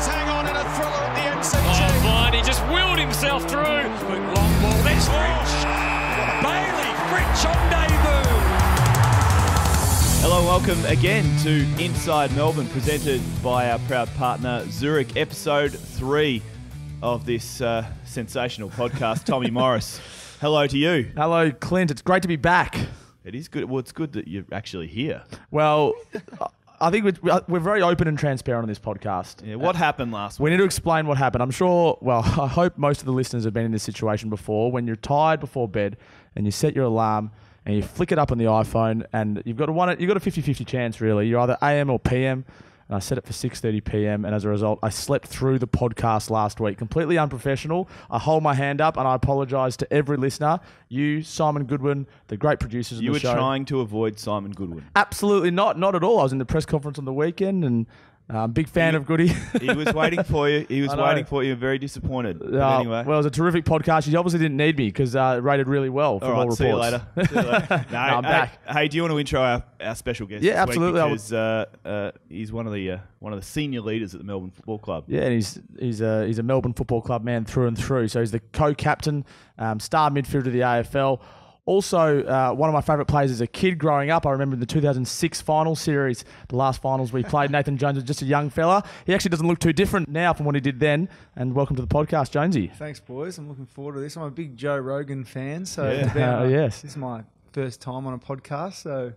Warriors hang on in a thriller at the MCG. Oh, fine. He just willed himself through. Quick long ball. There's Fritsch. Bailey Fritsch on debut. Hello, welcome again to Inside Melbourne, presented by our proud partner Zurich, episode 3 of this sensational podcast. Tommy Morris, hello to you. Hello, Clint. It's great to be back. It is good. Well, it's good that you're actually here. Well, I think we're very open and transparent on this podcast. Yeah, what happened last week? We need to explain what happened. I'm sure, well, I hope most of the listeners have been in this situation before, when you're tired before bed and you set your alarm and you flick it up on the iPhone and you've got a 50-50 chance, really. You're either AM or PM. And I set it for 6:30 PM, and as a result, I slept through the podcast last week. Completely unprofessional. I hold my hand up, and I apologise to every listener. You, Simon Goodwin, the great producers of the show. You were trying to avoid Simon Goodwin. Absolutely not. Not at all. I was in the press conference on the weekend, and big fan of Goody. He was waiting for you. He was waiting for you. Very disappointed. But anyway. Well, it was a terrific podcast. You obviously didn't need me because it rated really well from all reports. See you later. No, I'm back. Hey, do you want to intro our special guest? Yeah, this absolutely. Week? Because he's one of the senior leaders at the Melbourne Football Club. Yeah, and he's a Melbourne Football Club man through and through. So he's the co-captain, star midfielder of the AFL. Also, one of my favourite players as a kid growing up. I remember in the 2006 final series, the last finals we played, Nathan Jones was just a young fella. He actually doesn't look too different now from what he did then. And welcome to the podcast, Jonesy. Thanks, boys. I'm looking forward to this. I'm a big Joe Rogan fan, so yes. This is my first time on a podcast, so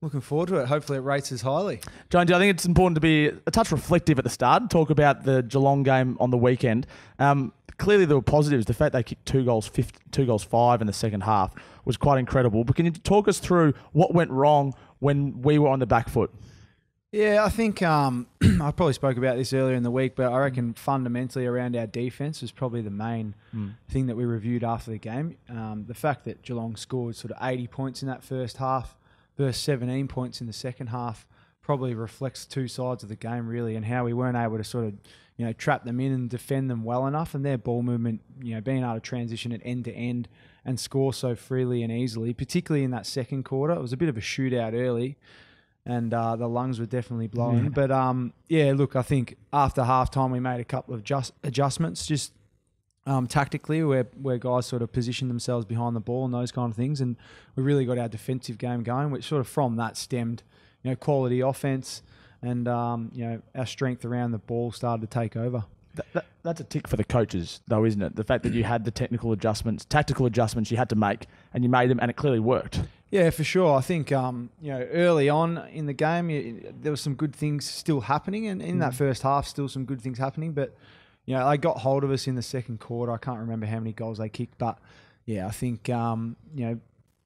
looking forward to it. Hopefully it rates as highly. Jonesy, I think it's important to be a touch reflective at the start and talk about the Geelong game on the weekend. Clearly there were positives. The fact they kicked 2 goals 5 in the second half was quite incredible. But can you talk us through what went wrong when we were on the back foot? Yeah, I think I probably spoke about this earlier in the week, but I reckon fundamentally around our defence was probably the main thing that we reviewed after the game. The fact that Geelong scored sort of 80 points in that first half versus 17 points in the second half probably reflects two sides of the game, really, and how we weren't able to sort of trap them in and defend them well enough, and their ball movement, being able to transition it end to end and score so freely and easily, particularly in that second quarter. It was a bit of a shootout early, and the lungs were definitely blowing. Yeah. But look, I think after halftime we made a couple of adjustments, just tactically, where guys sort of positioned themselves behind the ball and those kind of things, and we really got our defensive game going, which sort of from that stemmed, quality offense. And, our strength around the ball started to take over. That's a tick for the coaches, though, isn't it? The fact that you had the tactical adjustments you had to make, and you made them, and it clearly worked. Yeah, for sure. I think, early on in the game, there were some good things still happening. And in that first half, still some good things happening. But, they got hold of us in the second quarter. I can't remember how many goals they kicked. But, yeah, I think,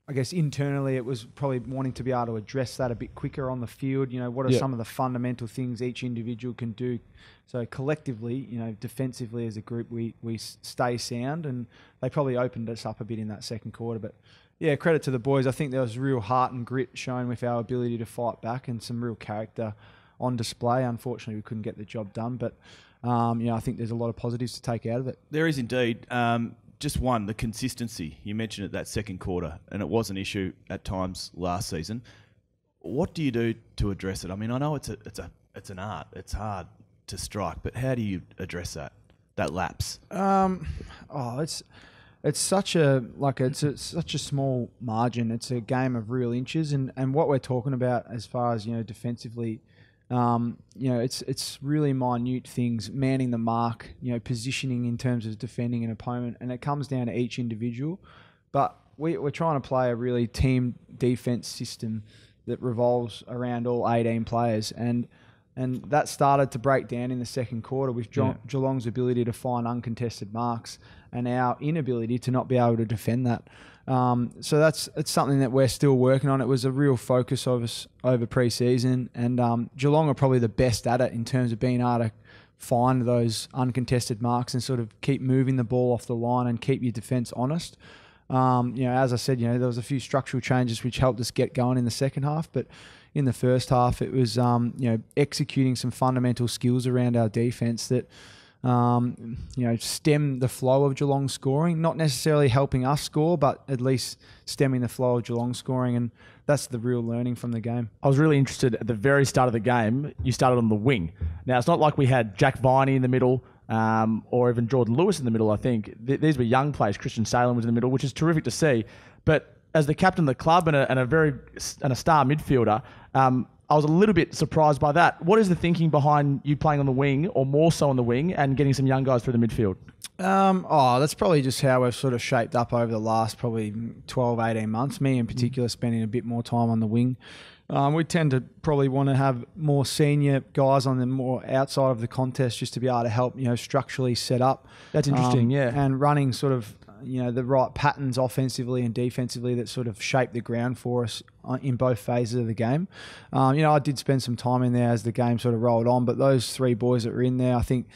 I guess internally it was probably wanting to be able to address that a bit quicker on the field. What are some of the fundamental things each individual can do? So collectively, defensively as a group, we stay sound, and they probably opened us up a bit in that second quarter. But yeah, credit to the boys. I think there was real heart and grit shown with our ability to fight back, and some real character on display. Unfortunately, we couldn't get the job done, but I think there's a lot of positives to take out of it. There is indeed. Just one, the consistency. You mentioned it that second quarter, and it was an issue at times last season. What do you do to address it? I mean, I know it's an art. It's hard to strike, but how do you address that lapse? It's such a small margin. It's a game of real inches, and what we're talking about as far as defensively. It's really minute things, manning the mark, positioning in terms of defending an opponent, and it comes down to each individual. But we're trying to play a really team defense system that revolves around all 18 players, and that started to break down in the second quarter with Geelong's ability to find uncontested marks and our inability to not be able to defend that. So it's something that we're still working on. It was a real focus of us over pre-season, and Geelong are probably the best at it in terms of being able to find those uncontested marks and sort of keep moving the ball off the line and keep your defence honest. As I said, there was a few structural changes which helped us get going in the second half, but in the first half it was executing some fundamental skills around our defence that stem the flow of Geelong scoring. Not necessarily helping us score, but at least stemming the flow of Geelong scoring, and that's the real learning from the game. I was really interested at the very start of the game. You started on the wing. Now, it's not like we had Jack Viney in the middle or even Jordan Lewis in the middle, I think. These were young players. Christian Salem was in the middle, which is terrific to see. But as the captain of the club and a star midfielder, I was a little bit surprised by that. What is the thinking behind you playing on the wing, or more so on the wing, and getting some young guys through the midfield? That's probably just how we've sort of shaped up over the last probably 12, 18 months. Me in particular spending a bit more time on the wing. We tend to probably want to have more senior guys on the more outside of the contest just to be able to help, structurally set up. That's interesting, yeah. And running sort of, the right patterns offensively and defensively that sort of shape the ground for us in both phases of the game. I did spend some time in there as the game sort of rolled on, but those three boys that were in there, I think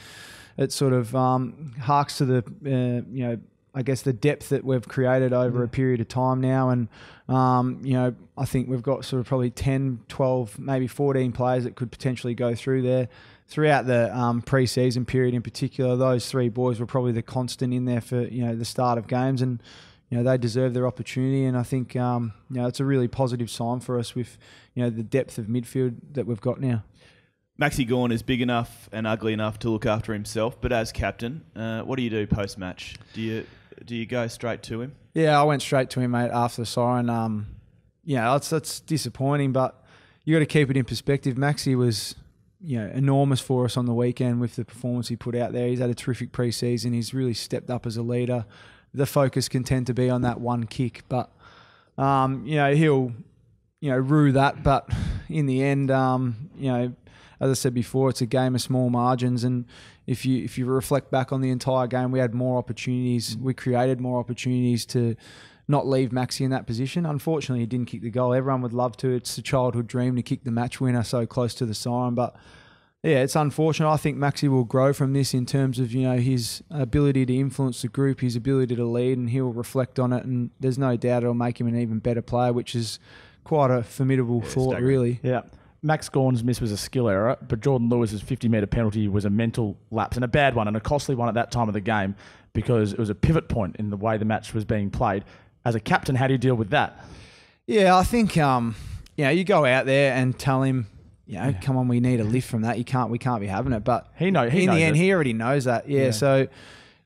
it sort of harks to the, I guess the depth that we've created over a period of time now. And, I think we've got sort of probably 10, 12, maybe 14 players that could potentially go through there. Throughout the pre-season period in particular, those three boys were probably the constant in there for, the start of games, and, they deserve their opportunity. And I think, it's a really positive sign for us with, the depth of midfield that we've got now. Maxi Gawn is big enough and ugly enough to look after himself, but as captain, what do you do post-match? Do you go straight to him? Yeah, I went straight to him, mate, after the siren. That's disappointing, but you got to keep it in perspective. Maxi was, enormous for us on the weekend with the performance he put out there. He's had a terrific pre-season. He's really stepped up as a leader. The focus can tend to be on that one kick, but he'll rue that. But in the end, as I said before, it's a game of small margins, and if you reflect back on the entire game, we had more opportunities. We created more opportunities to not leave Maxi in that position. Unfortunately, he didn't kick the goal. Everyone would love to. It's a childhood dream to kick the match winner so close to the siren. But yeah, it's unfortunate. I think Maxi will grow from this in terms of, his ability to influence the group, his ability to lead, and he'll reflect on it. And there's no doubt it'll make him an even better player, which is quite a formidable thought, staggering. Really. Yeah. Max Gawn's miss was a skill error, but Jordan Lewis's 50-metre penalty was a mental lapse, and a bad one, and a costly one at that time of the game, because it was a pivot point in the way the match was being played. As a captain, how do you deal with that? Yeah, I think you go out there and tell him, come on, we need a lift from that. We can't be having it. But he already knows that. Yeah. So,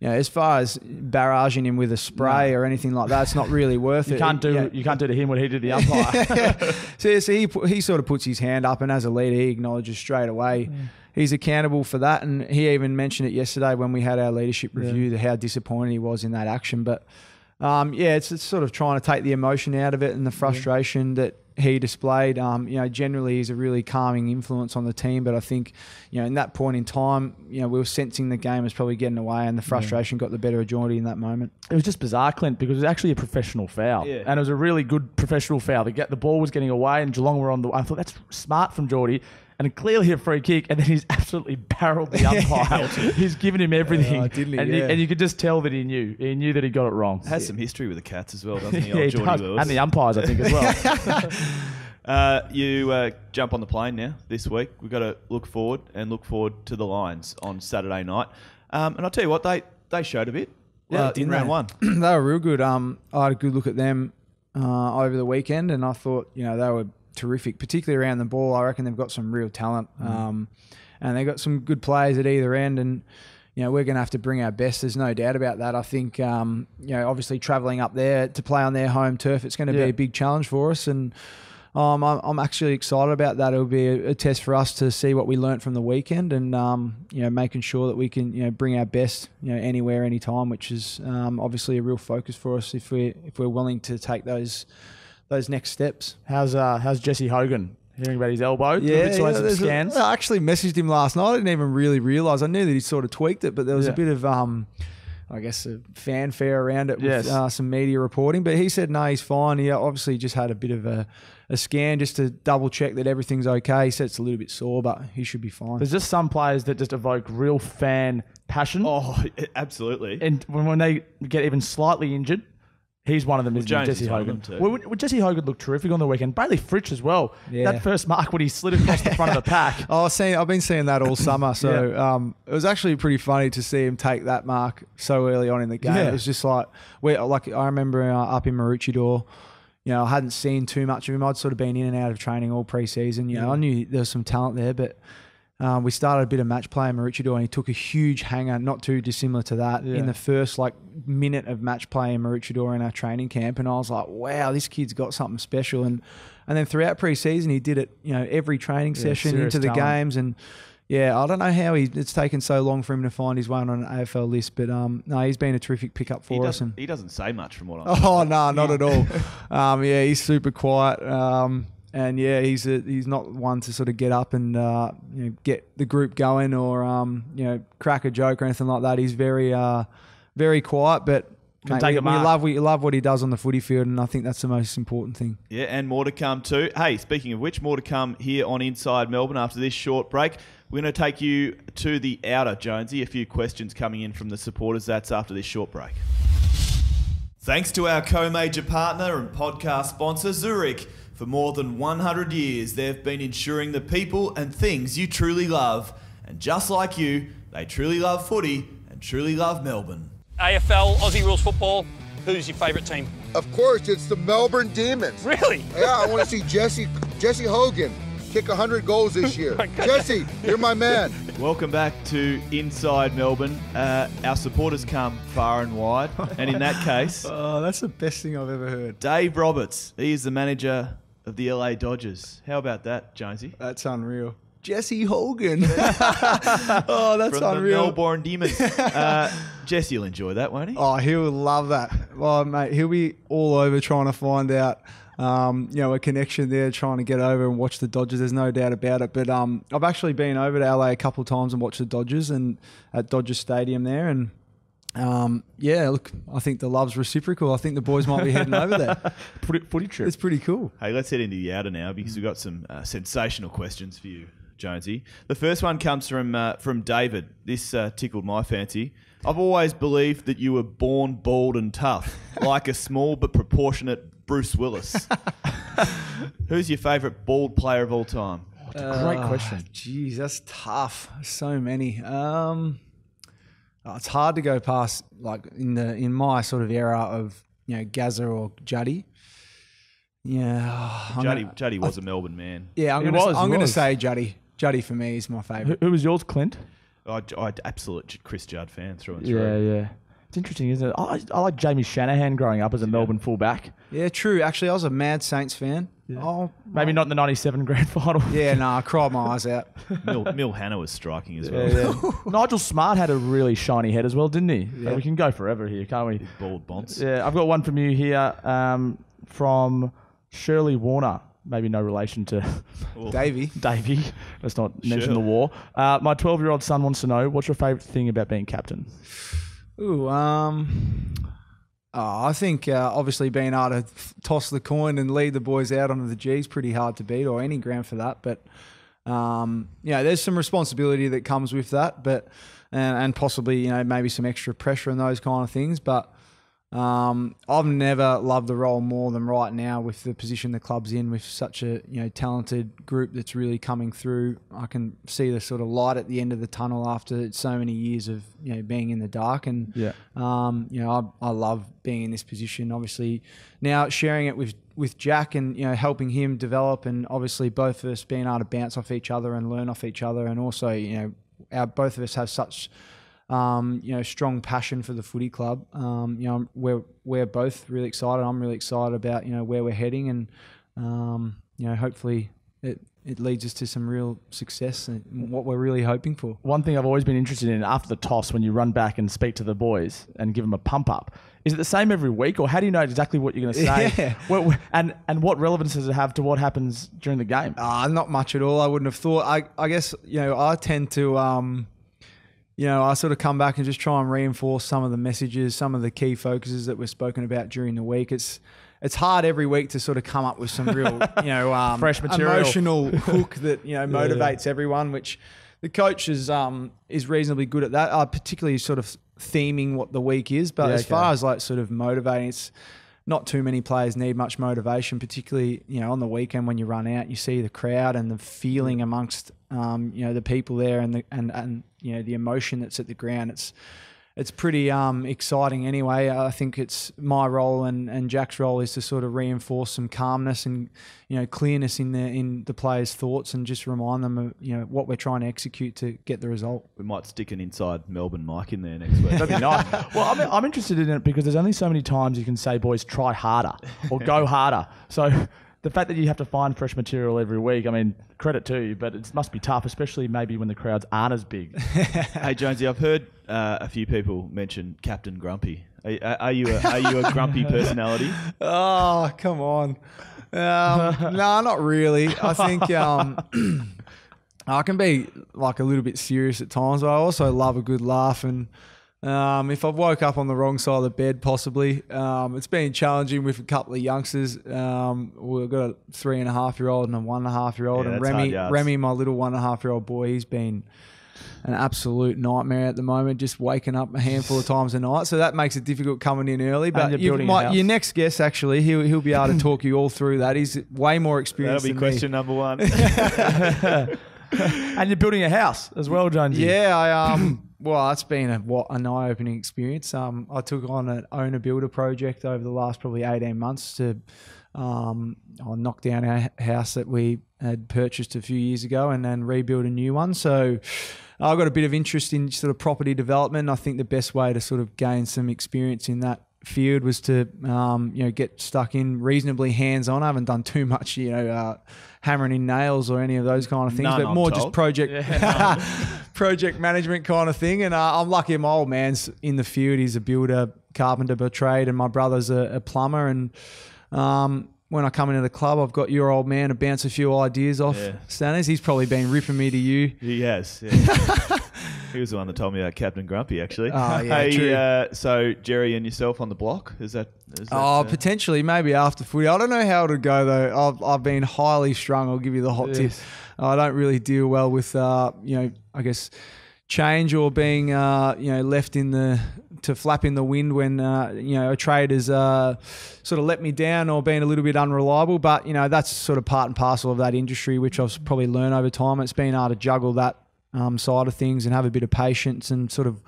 as far as barraging him with a spray or anything like that, it's not really worth it. You can't do to him what he did to the umpire. So he sort of puts his hand up, and as a leader, he acknowledges straight away. He's accountable for that, and he even mentioned it yesterday when we had our leadership review, how disappointed he was in that action. But it's sort of trying to take the emotion out of it and the frustration that he displayed. Generally he's a really calming influence on the team, but I think, in that point in time, we were sensing the game was probably getting away, and the frustration got the better of Geordie in that moment. It was just bizarre, Clint, because it was actually a professional foul, and it was a really good professional foul. The ball was getting away, and Geelong were on the. I thought that's smart from Geordie. And clearly a free kick, and then he's absolutely barreled the umpire. He's given him everything. Didn't he? And you could just tell that he knew. He knew that he got it wrong. Has some history with the Cats as well, doesn't he? He does. And the umpires, I think, as well. You jump on the plane now this week. We've got to look forward to the Lions on Saturday night. And I'll tell you what, they showed a bit in round one. They were real good. I had a good look at them over the weekend, and I thought, they were terrific, particularly around the ball. I reckon they've got some real talent, and they've got some good players at either end, and we're going to have to bring our best. There's no doubt about that. I think obviously travelling up there to play on their home turf, it's going to be a big challenge for us, and I'm actually excited about that. It'll be a test for us to see what we learnt from the weekend, and making sure that we can bring our best anywhere, anytime, which is obviously a real focus for us if we're willing to take those next steps. How's Jesse Hogan? Hearing about his elbow? Some scans. I actually messaged him last night. I didn't even really realise. I knew that he sort of tweaked it, but there was a bit of, I guess, a fanfare around it with some media reporting. But he said, no, he's fine. He obviously just had a bit of a scan just to double check that everything's okay. He said it's a little bit sore, but he should be fine. There's just some players that just evoke real fan passion. Oh, absolutely. And when they get even slightly injured, He's one of them, isn't he? Jones Jesse is one of Hogan. them too. Well, Jesse Hogan looked terrific on the weekend. Bailey Fritsch as well. Yeah. That first mark when he slid across the front of the pack. I've been seeing that all summer. So it was actually pretty funny to see him take that mark so early on in the game. Yeah. It was just like I remember up in Maroochydore, I hadn't seen too much of him. I'd sort of been in and out of training all pre-season. I knew there was some talent there, but we started a bit of match play in Maroochydore, and he took a huge hanger, not too dissimilar to that, in the first minute of match play in Maroochydore in our training camp. And I was like, wow, this kid's got something special. And then throughout pre-season, he did it, every training session into the games. And I don't know how it's taken so long for him to find his way on an AFL list, but no, he's been a terrific pickup for us. He doesn't say much from what I'm Oh, no, not at all. He's super quiet. And he's not one to sort of get up and get the group going or crack a joke or anything like that. He's very very quiet, but mate, we love what he does on the footy field, and I think that's the most important thing. Yeah, and more to come too. Hey, speaking of which, more to come here on Inside Melbourne after this short break. We're going to take you to the outer, Jonesy. A few questions coming in from the supporters. That's after this short break. Thanks to our co-major partner and podcast sponsor, Zurich. For more than 100 years, they've been ensuring the people and things you truly love. And just like you, they truly love footy and truly love Melbourne. AFL, Aussie Rules Football, who's your favourite team? Of course, it's the Melbourne Demons. Really? Yeah, I want to see Jesse Hogan kick 100 goals this year. Jesse, you're my man. Welcome back to Inside Melbourne. Our supporters come far and wide. And in that case... Oh, that's the best thing I've ever heard. Dave Roberts, he is the manager of the LA Dodgers. How about that, Jonesy? That's unreal. Jesse Hogan. Oh, that's From unreal. the Melbourne Demons. Jesse will enjoy that, won't he? Oh, he'll love that. Well, mate, he'll be all over trying to find out, a connection there, trying to get over and watch the Dodgers. There's no doubt about it. But I've actually been over to LA a couple of times and watched the Dodgers and at Dodger Stadium there. And look, I think the love's reciprocal. I think the boys might be heading over there. Footy trip. It's pretty cool. Hey, let's head into the outer now because we've got some sensational questions for you, Jonesy. The first one comes from David. This tickled my fancy. I've always believed that you were born bald and tough, like a small but proportionate Bruce Willis. Who's your favourite bald player of all time? Great question. Jeez, that's tough. So many. It's hard to go past in my sort of era of Gazza or Juddy. Yeah, Juddy was a Melbourne man. Yeah, I'm going to say Juddy. Juddy for me is my favourite. Who was yours, Clint? I absolute Chris Judd fan through and Yeah, through. yeah. It's interesting, isn't it? I like Jamie Shanahan growing up as a Melbourne fullback. Yeah, true. Actually, I was a mad Saints fan. Yeah. Oh, maybe not in the 97 grand final. Yeah, no, I cried my eyes out. Mill Hannah was striking as well. Yeah. Nigel Smart had a really shiny head as well, didn't he? Yeah. We can go forever here, can't we? Big bald bonce. Yeah, I've got one from you here from Shirley Warner. Maybe no relation to Davey. Let's not mention the war. My 12-year-old son wants to know, what's your favourite thing about being captain? Ooh, I think obviously being able to toss the coin and lead the boys out onto the G is pretty hard to beat, or any ground for that. But there's some responsibility that comes with that, but and possibly maybe some extra pressure and those kind of things. But I've never loved the role more than right now with the position the club's in, with such a talented group that's really coming through. I can see the sort of light at the end of the tunnel after so many years of being in the dark, and I love being in this position. Obviously now sharing it with Jack and helping him develop, and obviously both of us being able to bounce off each other and learn off each other, and also both of us have such strong passion for the footy club. We're both really excited. I'm really excited about where we're heading, and hopefully it leads us to some real success and what we're really hoping for. One thing I've always been interested in after the toss, when you run back and speak to the boys and give them a pump up, is it the same every week, or how do you know exactly what you're going to say? Yeah. And what relevance does it have to what happens during the game? Not much at all. I wouldn't have thought. I guess I tend to. I sort of come back and just try and reinforce some of the messages, some of the key focuses that were spoken about during the week. It's hard every week to sort of come up with some real, fresh material, emotional hook that motivates everyone. Which the coach is reasonably good at that, particularly sort of theming what the week is. But as far as sort of motivating, it's not too many players need much motivation, particularly, on the weekend when you run out, you see the crowd and the feeling amongst, the people there and the emotion that's at the ground. It's pretty exciting anyway. I think it's my role and Jack's role is to sort of reinforce some calmness and clearness in the players' thoughts and just remind them of what we're trying to execute to get the result. We might stick an Inside Melbourne mic in there next week. That'd be nice. Well, I'm interested in it because there's only so many times you can say, boys, try harder or go harder. So the fact that you have to find fresh material every week, I mean, credit to you, but it must be tough, especially maybe when the crowds aren't as big. Hey, Jonesy, I've heard a few people mention Captain Grumpy. Are you a grumpy personality? Oh, come on. No, not really. I think I can be like a little bit serious at times, but I also love a good laugh. And if I've woke up on the wrong side of the bed, possibly, it's been challenging with a couple of youngsters. We've got a 3.5-year-old and a 1.5-year-old, Yeah, and Remy, my little 1.5-year-old boy, he's been an absolute nightmare at the moment, just waking up a handful of times a night. So that makes it difficult coming in early. But your next guest, actually, he'll be able to talk you all through that. He's way more experienced than me. That'll be question number one. And you're building a house as well, Jonesy. Yeah, well, it's been an eye-opening experience. I took on an owner-builder project over the last probably 18 months to knock down our house that we had purchased a few years ago and then rebuild a new one. So I've got a bit of interest in sort of property development. I think the best way to sort of gain some experience in that field was to get stuck in reasonably hands-on. I haven't done too much hammering in nails or any of those kind of things, but more just project management kind of thing. And I'm lucky my old man's in the field. He's a builder, carpenter by trade, and my brother's a plumber. And when I come into the club, I've got your old man to bounce a few ideas off. Stanners. He's probably been ripping me to you. He has. Yeah. He was the one that told me about Captain Grumpy, actually. Oh, yeah, hey, true. So Jerry and yourself on the block? Is that potentially, maybe after footy. I don't know how it'll go, though. I've been highly strung. I'll give you the hot tip. I don't really deal well with, I guess, change or being, left to flap in the wind when, a trade has sort of let me down or been a little bit unreliable. But, that's sort of part and parcel of that industry, which I've probably learned over time. It's been able to juggle that side of things and have a bit of patience and sort of,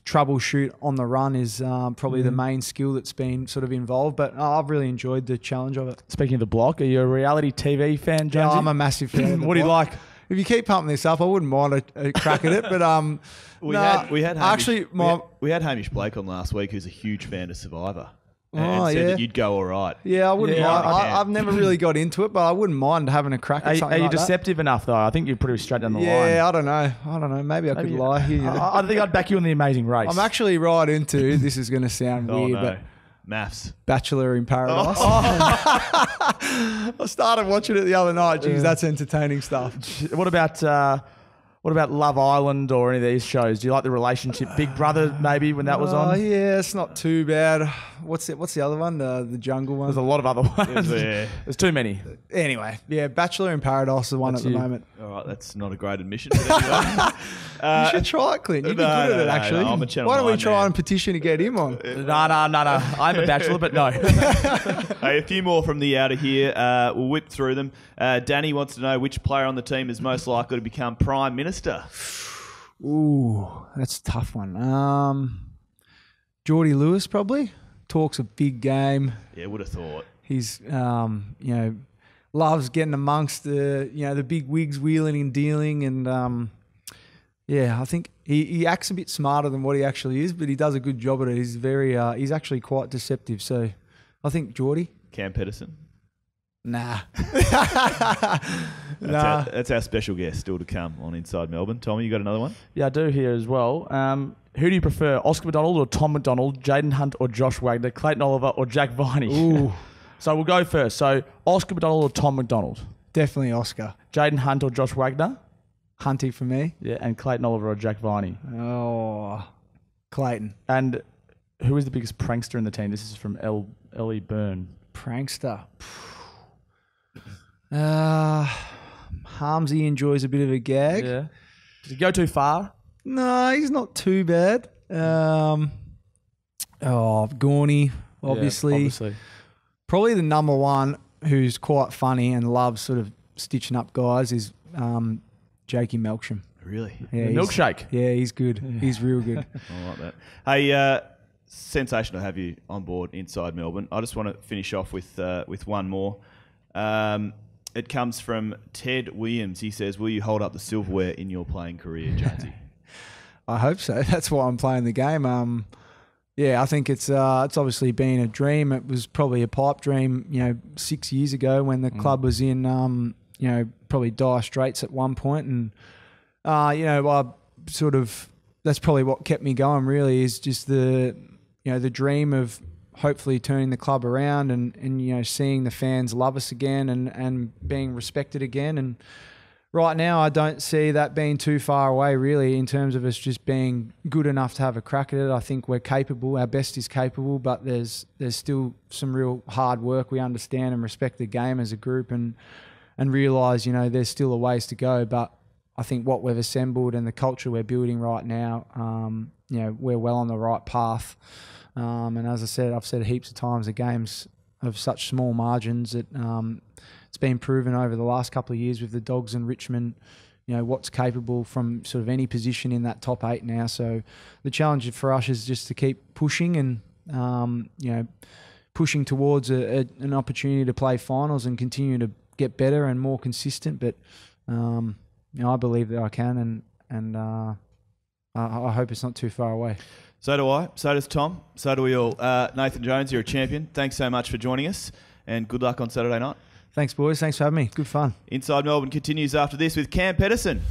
troubleshoot on the run is probably the main skill that's been sort of involved. But I've really enjoyed the challenge of it. Speaking of the block, are you a reality TV fan, Jonesy? Yeah, I'm a massive fan. What do you like? If you keep pumping this up, I wouldn't mind a crack at it. But we had Hamish Blake on last week, who's a huge fan of Survivor. And said that you'd go all right. Yeah, I wouldn't mind. I've never really got into it, but I wouldn't mind having a crack at something. Are you like deceptive enough, though? I think you're pretty straight down the line. Yeah, I don't know. Maybe I could lie here. I think I'd back you in The Amazing Race. I'm actually right into, this is going to sound weird, but Maths. Bachelor in Paradise. I started watching it the other night. Jeez, that's entertaining stuff. What about Love Island or any of these shows? Do you like the relationship? Big Brother, maybe, when that was on? Yeah, it's not too bad. What's the other one? The jungle one? There's a lot of other ones. There's too many. Anyway, yeah, Bachelor in Paradise is the one at the moment. All right, that's not a great admission. But anyway. You should try it, Clint. You'd be good at it, actually. No, I'm a Channel Why don't we 9 try man. and petition to get him on? No. I'm a bachelor, but no. Hey, a few more from the outer here. We'll whip through them. Danny wants to know which player on the team is most likely to become Prime Minister. Ooh, that's a tough one. Geordie Lewis probably talks a big game. Yeah, would have thought. He's loves getting amongst the big wigs wheeling and dealing, and I think he acts a bit smarter than what he actually is, but he does a good job at it. He's he's actually quite deceptive. So I think Geordie. Cam Pedersen. Nah. That's our special guest still to come on Inside Melbourne. Tommy, you got another one? Yeah, I do here as well. Who do you prefer, Oscar McDonald or Tom McDonald, Jaden Hunt or Josh Wagner, Clayton Oliver or Jack Viney? Ooh. So we'll go first. So Oscar McDonald or Tom McDonald? Definitely Oscar. Jaden Hunt or Josh Wagner? Hunty for me. Yeah, and Clayton Oliver or Jack Viney? Oh, Clayton. And who is the biggest prankster in the team? This is from Ellie Byrne. Prankster. Harmsy enjoys a bit of a gag. Yeah. Did he go too far? No, he's not too bad. Oh, Gawny, obviously. Probably the number one who's quite funny and loves sort of stitching up guys is Jakey Melksham. Really? Yeah, Milkshake. Yeah, he's good. Yeah. He's real good. I like that. Hey, sensational to have you on board Inside Melbourne. I just want to finish off with one more. It comes from Ted Williams. He says, will you hold up the silverware in your playing career, Jonesy? I hope so. That's why I'm playing the game. Yeah, I think it's obviously been a dream. It was probably a pipe dream, 6 years ago when the club was in, probably dire straits at one point. And, I sort of, that's probably what kept me going really is just the dream of hopefully turning the club around and seeing the fans love us again and being respected again. And right now, I don't see that being too far away, really, in terms of us just being good enough to have a crack at it. I think we're capable. Our best is capable, but there's still some real hard work. We understand and respect the game as a group and realise, there's still a ways to go. But I think what we've assembled and the culture we're building right now, we're well on the right path. And as I said, I've said heaps of times, the game's of such small margins that it's been proven over the last couple of years with the Dogs and Richmond, what's capable from sort of any position in that top 8 now. So the challenge for us is just to keep pushing and, pushing towards an opportunity to play finals and continue to get better and more consistent. But, I believe that I can and I hope it's not too far away. So do I. So does Tom. So do we all. Nathan Jones, you're a champion. Thanks so much for joining us and good luck on Saturday night. Thanks, boys. Thanks for having me. Good fun. Inside Melbourne continues after this with Cam Pedersen.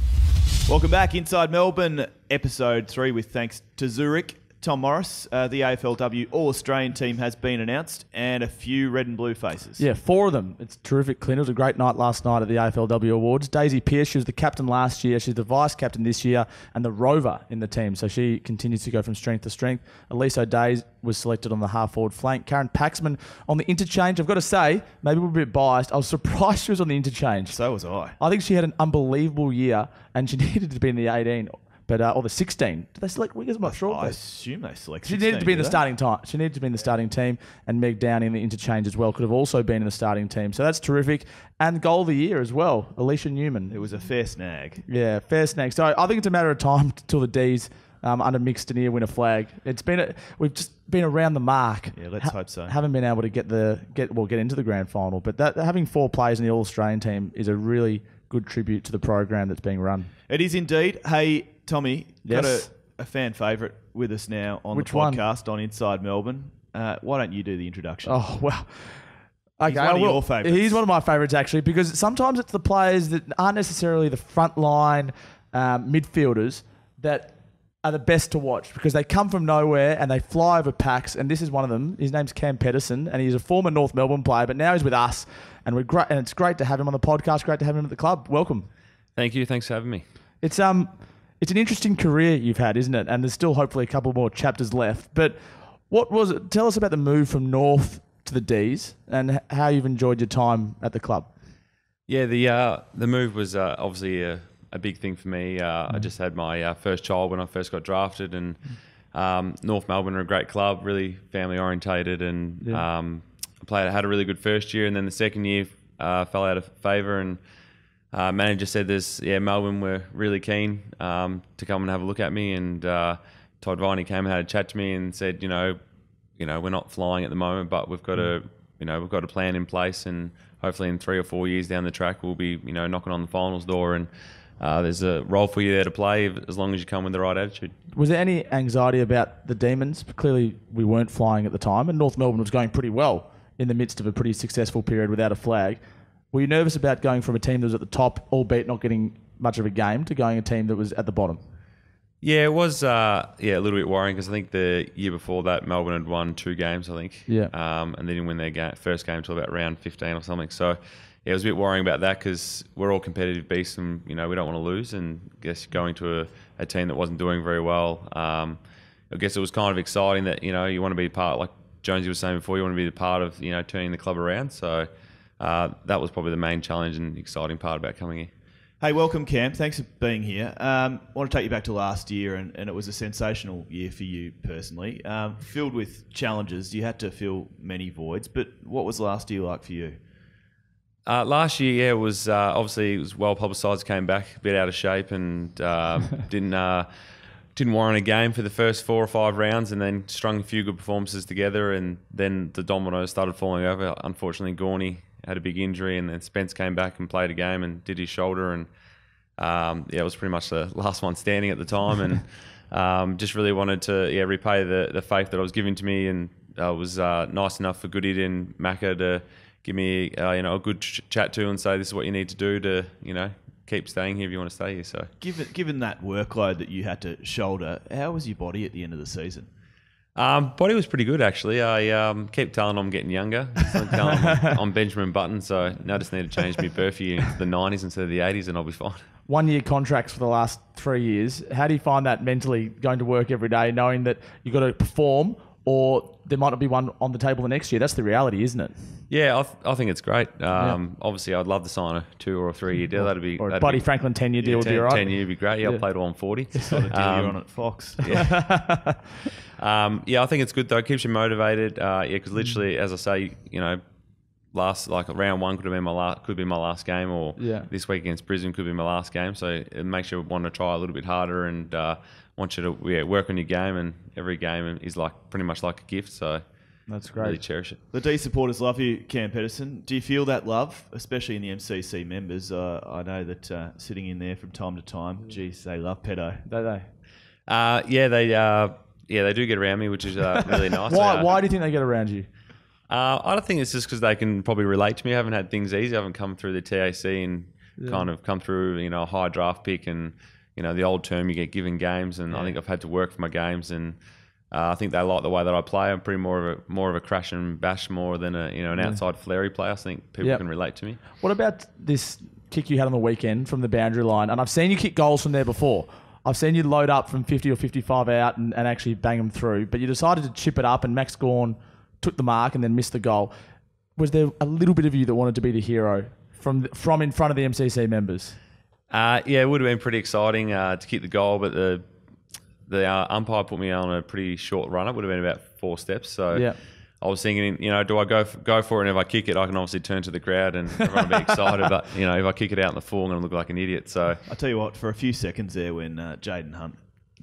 Welcome back. Inside Melbourne, episode 3 with thanks to Zurich. Tom Morris, the AFLW All-Australian team has been announced and a few red and blue faces. Yeah, 4 of them. It's terrific, Clint. It was a great night last night at the AFLW Awards. Daisy Pearce, she was the captain last year. She's the vice-captain this year and the rover in the team. So she continues to go from strength to strength. Elise O'Day was selected on the half-forward flank. Karen Paxman on the interchange. I've got to say, maybe we're a bit biased. I was surprised she was on the interchange. So was I. I think she had an unbelievable year and she needed to be in the 18. But or the 16. Did they select wingers? I'm not sure. I assume they select 16. She needed to be in the starting time. She needed to be in the starting team, and Meg Downey in the interchange as well could have also been in the starting team. So that's terrific. And goal of the year as well, Alicia Newman. It was a fair snag. Yeah, fair snag. So I think it's a matter of time till the D's under mixed and win a flag. We've just been around the mark. Yeah, let's hope so. Haven't been able to get into the grand final, but having 4 players in the All-Australian team is a really good tribute to the program that's being run. It is indeed. Hey, Tommy, yes. Got a fan favourite with us now on Which the podcast on Inside Melbourne. Why don't you do the introduction? Oh, well. Okay, he's one of your favourites. He's one of my favourites, actually, because sometimes it's the players that aren't necessarily the frontline midfielders that are the best to watch because they come from nowhere and they fly over packs, and this is one of them. His name's Cam Pedersen, and he's a former North Melbourne player, but now he's with us, and it's great to have him on the podcast, great to have him at the club. Welcome. Thank you. Thanks for having me. It's an interesting career you've had, isn't it? And there's still hopefully a couple more chapters left. But what was it? Tell us about the move from North to the D's and how you've enjoyed your time at the club. Yeah, the move was obviously a big thing for me. I just had my first child when I first got drafted, and North Melbourne are a great club, really family orientated, and had a really good first year, and then the second year fell out of favour, and manager said Melbourne were really keen to come and have a look at me, and Todd Viney came and had a chat to me and said, we're not flying at the moment, but we've got a plan in place, and hopefully in 3 or 4 years down the track we'll be knocking on the finals door, and there's a role for you there to play as long as you come with the right attitude. Was there any anxiety about the Demons? Clearly we weren't flying at the time, and North Melbourne was going pretty well in the midst of a pretty successful period without a flag. Were you nervous about going from a team that was at the top, albeit not getting much of a game, to going a team that was at the bottom? Yeah, it was a little bit worrying because I think the year before that Melbourne had won 2 games, I think. Yeah. And they didn't win their first game until about round 15 or something. So yeah, it was a bit worrying about that because we're all competitive beasts and we don't want to lose. And I guess going to a team that wasn't doing very well, I guess it was kind of exciting that you want to be part, like Jonesy was saying before, you want to be the part of turning the club around. So that was probably the main challenge and exciting part about coming here. Hey, welcome, Cam. Thanks for being here. I want to take you back to last year, and it was a sensational year for you personally. Filled with challenges. You had to fill many voids, but what was last year like for you? Last year, yeah, it was obviously it was well publicised. Came back a bit out of shape and didn't warrant a game for the first 4 or 5 rounds, and then strung a few good performances together, and then the dominoes started falling over. Unfortunately, Gawny had a big injury, and then Spence came back and played a game and did his shoulder, and it was pretty much the last one standing at the time, and just really wanted to repay the faith that I was given to me, and it was nice enough for Goody and Macca to give me a good chat to and say this is what you need to do to keep staying here if you want to stay here. So given that workload that you had to shoulder, how was your body at the end of the season? Body was pretty good, actually. I keep telling I'm getting younger. So I'm Benjamin Button, so I just need to change my Burfie into the 90s instead of the 80s and I'll be fine. 1-year contracts for the last 3 years. How do you find that mentally, going to work every day, knowing that you've got to perform or there might not be one on the table the next year? That's the reality, isn't it? Yeah, I think it's great. Obviously, I'd love to sign a 2 or a 3 year deal. Or a Buddy Franklin 10-year deal would be right. 10 year would be great. Yeah, I played all on 40. Sort of deal you're on at Fox. Yeah. I think it's good though. It keeps you motivated. Because literally, as I say, round 1 could be my last game, or this week against Brisbane could be my last game. So it makes you want to try a little bit harder and want you to work on your game. And every game is pretty much like a gift. So that's great. Really cherish it. The D supporters love you, Cam Pedersen. Do you feel that love, especially in the MCC members? I know that sitting in there from time to time, geez, they love pedo. They? They do get around me, which is really nice. Why do you think they get around you? I don't think it's just because they can probably relate to me. I haven't had things easy. I haven't come through the TAC and kind of come through, a high draft pick and, the old term you get given games. And I think I've had to work for my games, and I think they like the way that I play. I'm pretty more of a crash and bash more than an outside flary player. I think people can relate to me. What about this kick you had on the weekend from the boundary line? And I've seen you kick goals from there before. I've seen you load up from 50 or 55 out and actually bang them through, but you decided to chip it up and Max Gawn took the mark and then missed the goal. Was there a little bit of you that wanted to be the hero from in front of the MCC members? It would have been pretty exciting to kick the goal, but the umpire put me on a pretty short run. It would have been about 4 steps. So I was thinking, do I go for it? And if I kick it, I can obviously turn to the crowd and everyone will be excited. But, if I kick it out in the full, I'm going to look like an idiot. So I tell you what, for a few seconds there when Jaden Hunt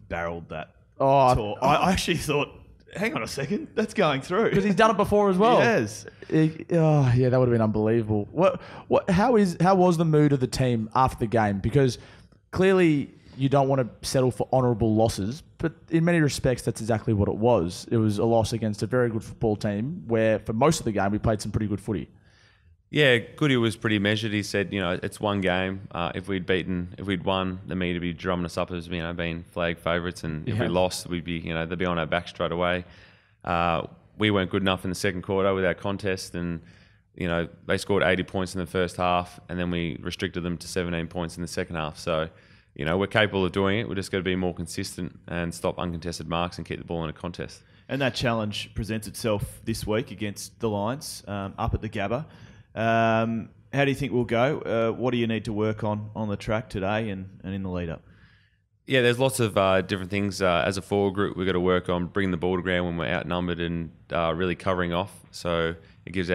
barreled that tour, I actually thought, hang on a second, that's going through. Because he's done it before as well. Yes. That would have been unbelievable. How was the mood of the team after the game? Because clearly you don't want to settle for honourable losses, but in many respects, that's exactly what it was. It was a loss against a very good football team where, for most of the game, we played some pretty good footy. Yeah, Goody was pretty measured. He said, it's one game. If we'd won, the media would be drumming us up as being flag favourites, and if we lost, we'd be, they'd be on our back straight away. We weren't good enough in the second quarter with our contest, and they scored 80 points in the first half, and then we restricted them to 17 points in the second half. So, we're capable of doing it. We're just got to be more consistent and stop uncontested marks and keep the ball in a contest. And that challenge presents itself this week against the Lions up at the Gabba. How do you think we'll go? What do you need to work on the track today and in the lead-up? Yeah, there's lots of different things. As a forward group, we've got to work on bringing the ball to ground when we're outnumbered and really covering off. So it gives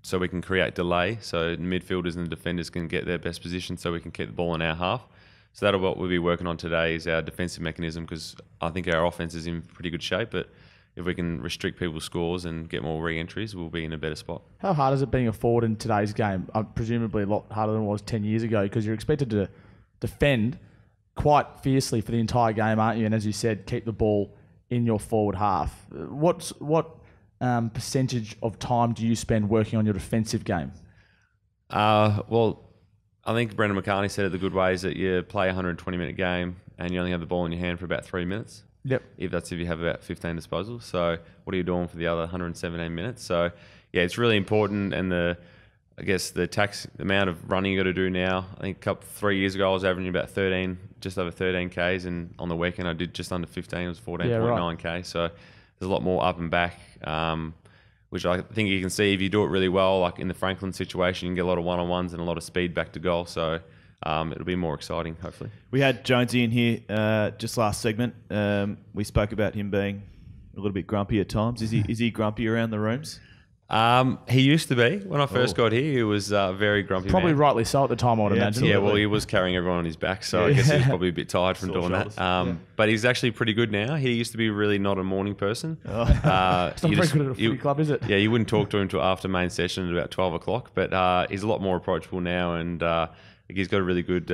so we can create delay. So the midfielders and the defenders can get their best position so we can keep the ball in our half. So that's what we'll be working on today is our defensive mechanism, because I think our offense is in pretty good shape, but if we can restrict people's scores and get more re-entries, we'll be in a better spot. How hard is it being a forward in today's game? Presumably a lot harder than it was 10 years ago, because you're expected to defend quite fiercely for the entire game, aren't you? And as you said, keep the ball in your forward half. What percentage of time do you spend working on your defensive game? I think Brendan McCartney said it the good way is that you play a 120-minute game and you only have the ball in your hand for about 3 minutes. Yep. If you have about 15 disposals. So what are you doing for the other 117 minutes? So yeah, it's really important. And the amount of running you got to do now. I think 3 years ago I was averaging about just over 13 Ks, and on the weekend I did just under 15. It was 14.9 K. So there's a lot more up and back, which I think you can see if you do it really well. Like in the Franklin situation, you can get a lot of one-on-ones and a lot of speed back to goal. So it'll be more exciting, hopefully. We had Jonesy in here just last segment. We spoke about him being a little bit grumpy at times. Is he grumpy around the rooms? He used to be. When I first got here, he was very grumpy. Probably man. rightly so at the time, I would imagine. Yeah, well, he was carrying everyone on his back, so I guess he was probably a bit tired from doing that. But he's actually pretty good now. He used to be really not a morning person. It's not very good at a footy club, is it? Yeah, you wouldn't talk to him until after main session at about 12 o'clock. But he's a lot more approachable now, and he's got a really good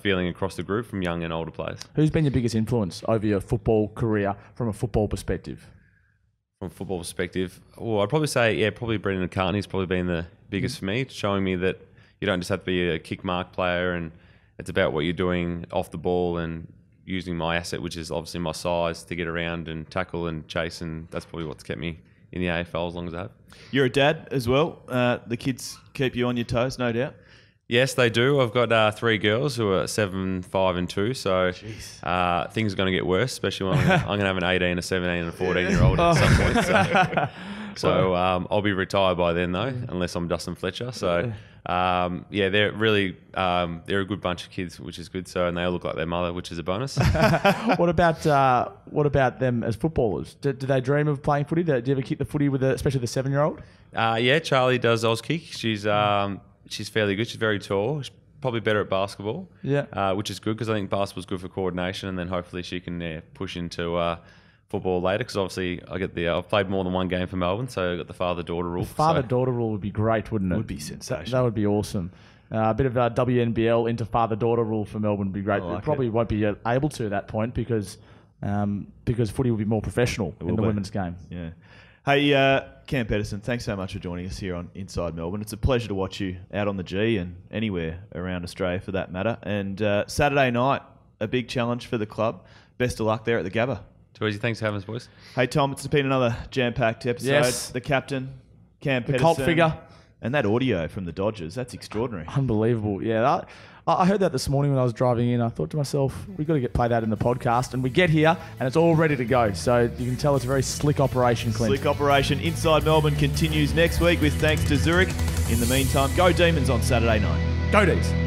feeling across the group from young and older players. Who's been your biggest influence over your football career from a football perspective? From a football perspective, I'd probably say, probably Brendan McCartney's probably been the biggest for me, showing me that you don't just have to be a kick mark player, and it's about what you're doing off the ball and using my asset, which is obviously my size, to get around and tackle and chase, and that's probably what's kept me in the AFL as long as I have. You're a dad as well. The kids keep you on your toes, no doubt. Yes, they do. I've got 3 girls who are 7, 5 and 2, so things are going to get worse, especially when I'm going to have an 18, a 17 and a 14-year-old at some point. So I'll be retired by then, though, unless I'm Dustin Fletcher. So, they're really they're a good bunch of kids, which is good. So, and they all look like their mother, which is a bonus. What about them as footballers? Do they dream of playing footy? Do you ever kick the footy with, especially the 7-year-old? Yeah, Charlie does Oz kick. She's fairly good. She's very tall. She's probably better at basketball. Yeah. Which is good because I think basketball's good for coordination, and then hopefully she can push into football later. Because obviously I've played more than one game for Melbourne, so I've got the father-daughter rule. Father-daughter rule would be great, wouldn't it? Would be sensational. That would be awesome. A bit of WNBL into father-daughter rule for Melbourne would be great. It probably won't be able to at that point because footy will be more professional in the women's game. Yeah. Hey, Cam Pedersen, thanks so much for joining us here on Inside Melbourne. It's a pleasure to watch you out on the G and anywhere around Australia for that matter. And Saturday night, a big challenge for the club. Best of luck there at the Gabba. Too easy. Thanks for having us, boys. Hey, Tom, it's been another jam-packed episode. Yes. The captain, Cam Pedersen. The cult figure. And that audio from the Dodgers, that's extraordinary. Unbelievable. Yeah, I heard that this morning when I was driving in. I thought to myself, we've got to play that in the podcast. And we get here, and it's all ready to go. So you can tell it's a very slick operation, Clint. Slick operation. Inside Melbourne continues next week with thanks to Zurich. In the meantime, go Demons on Saturday night. Go D's.